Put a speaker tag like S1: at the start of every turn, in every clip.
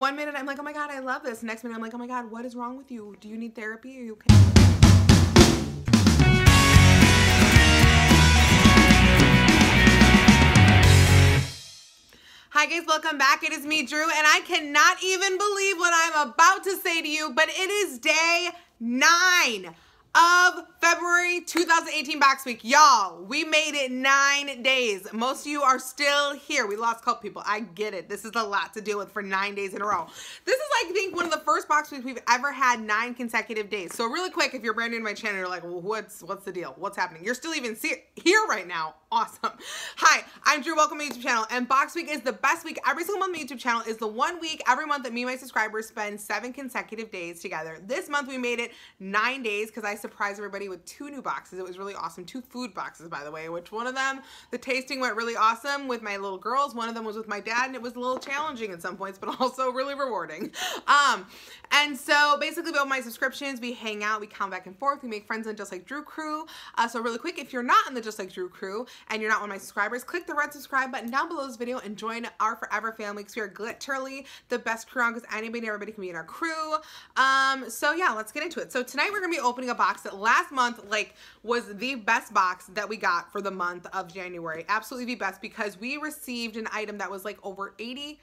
S1: 1 minute I'm like, oh my God, I love this. Next minute I'm like, oh my God, what is wrong with you? Do you need therapy? Are you okay? Hi guys, welcome back. It is me, Drew, and I cannot even believe what I'm about to say to you, but it is day 9 of February 2018 Box Week. Y'all, we made it 9 days. Most of you are still here. We lost a couple people. I get it. This is a lot to deal with for 9 days in a row. This is, I think, one of the first Box Weeks we've ever had 9 consecutive days. So really quick, if you're brand new to my channel, you're like, well, what's the deal? What's happening? You're still even here right now. Awesome. Hi, I'm Drew. Welcome to my YouTube channel. And Box Week is the best week every single month on my YouTube channel. Is the one week every month that me and my subscribers spend 7 consecutive days together. This month we made it 9 days because I surprised everybody with 2 new boxes. It was really awesome. 2 food boxes, by the way, which one of them, the tasting went really awesome with my little girls. One of them was with my dad, and it was a little challenging at some points, but also really rewarding. And so basically with my subscriptions, we hang out, we come back and forth, we make friends on Just Like Drew crew. So really quick, if you're not in the Just Like Drew crew and you're not one of my subscribers, click the red subscribe button down below this video and join our forever family, because we are literally the best crew on, because anybody and everybody can be in our crew. So yeah, let's get into it. So tonight we're gonna be opening a box that last month was the best box that we got for the month of January. Absolutely the best, because we received an item that was like over $80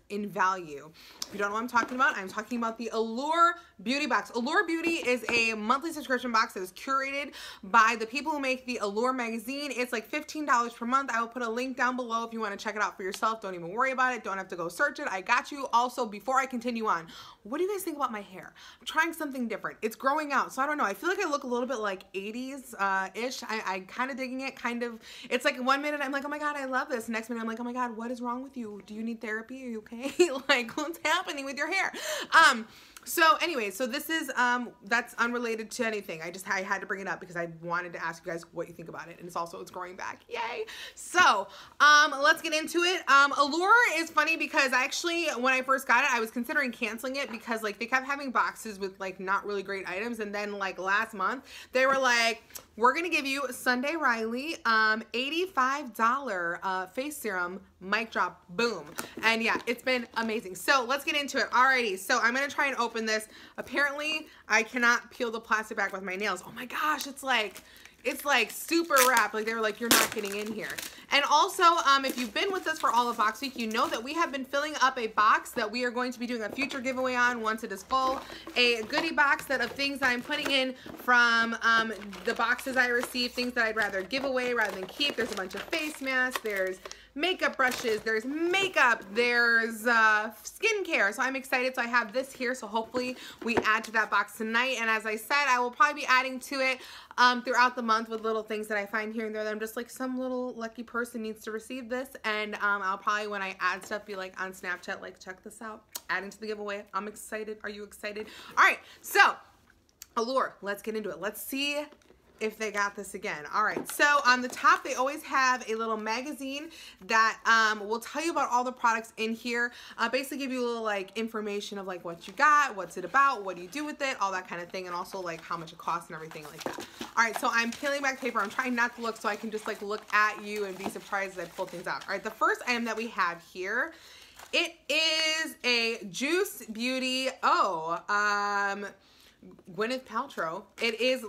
S1: in value. If you don't know what I'm talking about, I'm talking about the Allure Beauty Box. Allure Beauty is a monthly subscription box that is curated by the people who make the Allure magazine. It's like $15 per month. I will put a link down below if you want to check it out for yourself. Don't even worry about it. Don't have to go search it. I got you. Also, before I continue on, what do you guys think about my hair? I'm trying something different. It's growing out, so I don't know. I feel like I look a little bit like 80s-ish. I'm kind of digging it. It's like 1 minute I'm like, oh my God, I love this. Next minute I'm like, oh my God, what is wrong with you? Do you need therapy? Are you okay? Like, what's happening with your hair? So anyway, so this is, that's unrelated to anything. I had to bring it up because I wanted to ask you guys what you think about it. And it's growing back. Yay. So, let's get into it. Allure is funny because actually, when I first got it, I was considering canceling it because like they kept having boxes with like not really great items. And then like last month, they were like, we're going to give you Sunday Riley, $85 face serum, mic drop, boom. And yeah, it's been amazing. So let's get into it. Alrighty, so I'm going to try and open this. Apparently, I cannot peel the plastic back with my nails. Oh my gosh, it's like super wrapped. Like they were like, you're not getting in here. And also, if you've been with us for all of Box Week, you know that we have been filling up a box that we are going to be doing a future giveaway on once it is full. A goodie box of things that I'm putting in from the boxes I received, things that I'd rather give away rather than keep. There's a bunch of face masks. There's makeup brushes, there's makeup, there's skincare. So I'm excited. So I have this here. So hopefully we add to that box tonight. And as I said, I will probably be adding to it throughout the month with little things that I find here and there that I'm just like, some little lucky person needs to receive this. And I'll probably, when I add stuff, be like on Snapchat, like, check this out, adding to the giveaway. I'm excited. Are you excited? All right. So Allure, let's get into it. Let's see if they got this again. All right, so on the top they always have a little magazine that will tell you about all the products in here, basically give you a little like information of like what you got, what's it about, what do you do with it, all that kind of thing, and also like how much it costs and everything like that. All right, so I'm peeling back paper. I'm trying not to look so I can just like look at you and be surprised as I pull things out. All right, the first item that we have here, it is a Juice Beauty, Gwyneth Paltrow.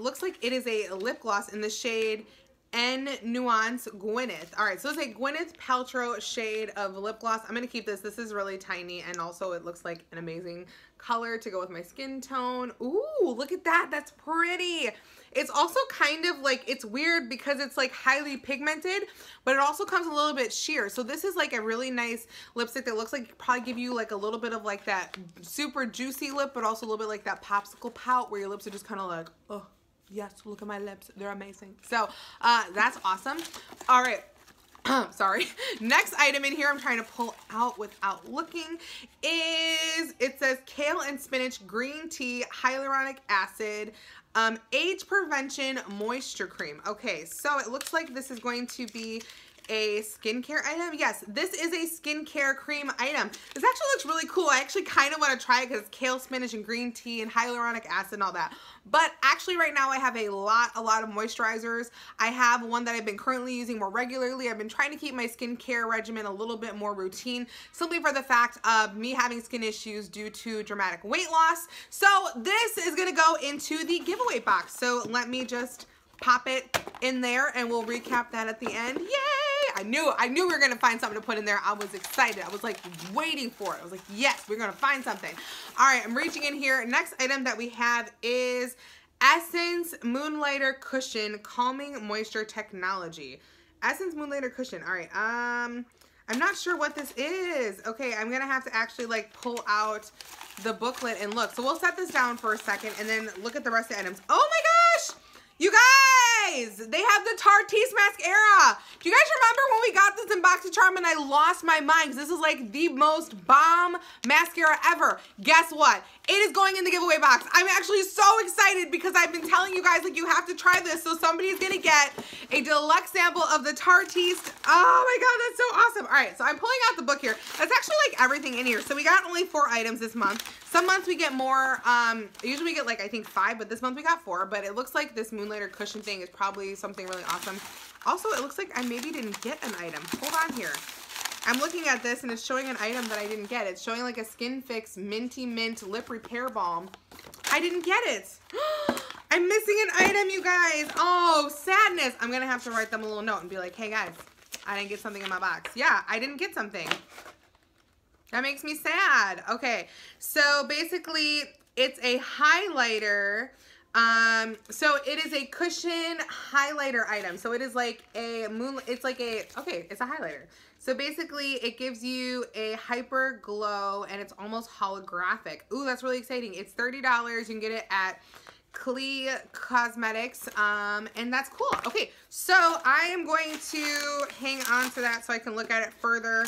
S1: Looks like it is a lip gloss in the shade N Nuance Gwyneth. All right, so it's a Gwyneth Paltrow shade of lip gloss. I'm gonna keep this. This is really tiny, and also it looks like an amazing color to go with my skin tone. Ooh, look at that. That's pretty. It's also kind of like, it's weird because it's like highly pigmented, but it also comes a little bit sheer. So this is like a really nice lipstick that looks like it probably give you like a little bit of like that super juicy lip, but also a little bit like that popsicle pout where your lips are just kind of like, oh yes, look at my lips, they're amazing. So that's awesome. All right. Sorry. Next item in here I'm trying to pull out without looking is, it says Kale and Spinach Green Tea Hyaluronic Acid Age Prevention Moisture Cream. Okay, so it looks like this is going to be a skincare item. Yes, this is a skincare cream item. This actually looks really cool. I actually kind of want to try it because it's kale, spinach, and green tea, and hyaluronic acid and all that. But actually right now I have a lot of moisturizers. I have one that I've been currently using more regularly. I've been trying to keep my skincare regimen a little bit more routine, simply for the fact of me having skin issues due to dramatic weight loss. So this is gonna go into the giveaway box. So let me just pop it in there and we'll recap that at the end. Yay! I knew we were gonna find something to put in there. I was excited. I was like waiting for it. I was like, yes, we're gonna find something. All right, I'm reaching in here. Next item that we have is Essence Moonlighter Cushion Calming Moisture Technology. Essence Moonlighter Cushion. All right, I'm not sure what this is. Okay, I'm gonna have to actually like pull out the booklet and look. So we'll set this down for a second and then look at the rest of the items. Oh my gosh! You guys, they have the Tarteist mascara. Do you guys remember when we got this in BoxyCharm and I lost my mind? This is like the most bomb mascara ever. Guess what? It is going in the giveaway box. I'm actually so excited because I've been telling you guys, like, you have to try this. So somebody's gonna get a deluxe sample of the Tarteist. Oh my God, that's so awesome. All right, so I'm pulling out the book here. That's actually like everything in here. So we got only 4 items this month. Some months we get more. Usually we get like, I think 5, but this month we got 4. But it looks like this Moonlighter Cushion thing is probably something really awesome. Also, it looks like I maybe didn't get an item. Hold on here. I'm looking at this and it's showing an item that I didn't get. It's showing like a Skin Fix Minty Mint Lip Repair Balm. I didn't get it. I'm missing an item, you guys. Oh, sadness. I'm gonna have to write them a little note and be like, hey guys, I didn't get something in my box. Yeah, I didn't get something. That makes me sad. Okay, so basically it's a highlighter. So it is a cushion highlighter item. So it is like a it's a highlighter. So basically it gives you a hyper glow and it's almost holographic. Ooh, that's really exciting. It's $30. You can get it at Klee Cosmetics, and that's cool. Okay, so I am going to hang on to that so I can look at it further.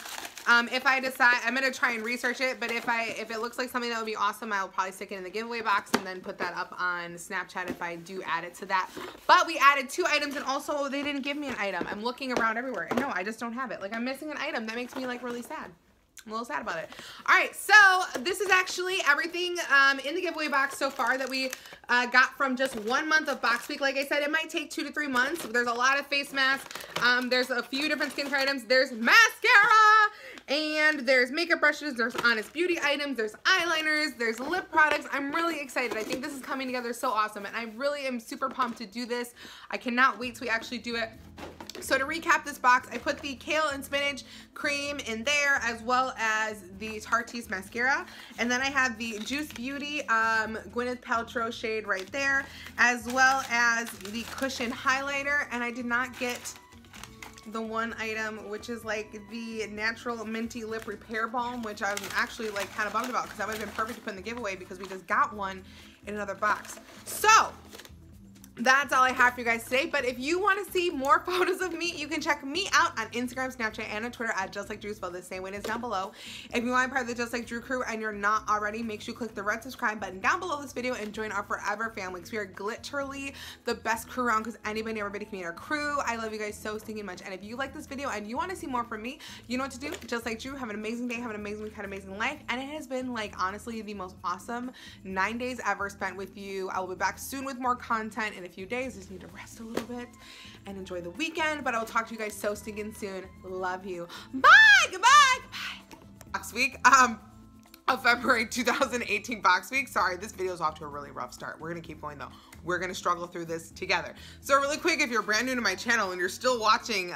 S1: If I decide, I'm gonna try and research it, but if it looks like something that would be awesome, I'll probably stick it in the giveaway box and then put that up on Snapchat if I do add it to that. But we added 2 items and also they didn't give me an item. I'm looking around everywhere and no, I just don't have it. Like, I'm missing an item. That makes me like really sad. I'm a little sad about it. All right, so this is actually everything in the giveaway box so far that we got from just 1 month of Box Week. Like I said, it might take 2 to 3 months. There's a lot of face masks. There's a few different skincare items. There's mascara, and there's makeup brushes. There's Honest Beauty items. There's eyeliners. There's lip products. I'm really excited. I think this is coming together so awesome, and I really am super pumped to do this. I cannot wait till we actually do it. So to recap this box, I put the kale and spinach cream in there as well as the Tarteist mascara. And then I have the Juice Beauty Gwyneth Paltrow shade right there, as well as the cushion highlighter. And I did not get the one item, which is like the Natural Minty Lip Repair Balm, which I was actually like kind of bummed about because that would have been perfect to put in the giveaway because we just got one in another box. So that's all I have for you guys today. But if you want to see more photos of me, you can check me out on Instagram, Snapchat, and on Twitter at Justlikedrew, spelled the same way as down below. If you want to be part of the Just Like Drew crew and you're not already, make sure you click the red subscribe button down below this video and join our forever family, because we are literally the best crew around, because anybody and everybody can be in our crew. I love you guys so stinking much. And if you like this video and you want to see more from me, you know what to do. Just like Drew, have an amazing day, have an amazing week, have an amazing life. And it has been like honestly the most awesome 9 days ever spent with you. I will be back soon with more content in a few days. Just need to rest a little bit and enjoy the weekend, but I will talk to you guys so stinking soon. Love you. Bye. Goodbye. Bye. Box week of February 2018 Box Week. Sorry, this video is off to a really rough start. We're gonna keep going though. We're gonna struggle through this together. So really quick, if you're brand new to my channel and you're still watching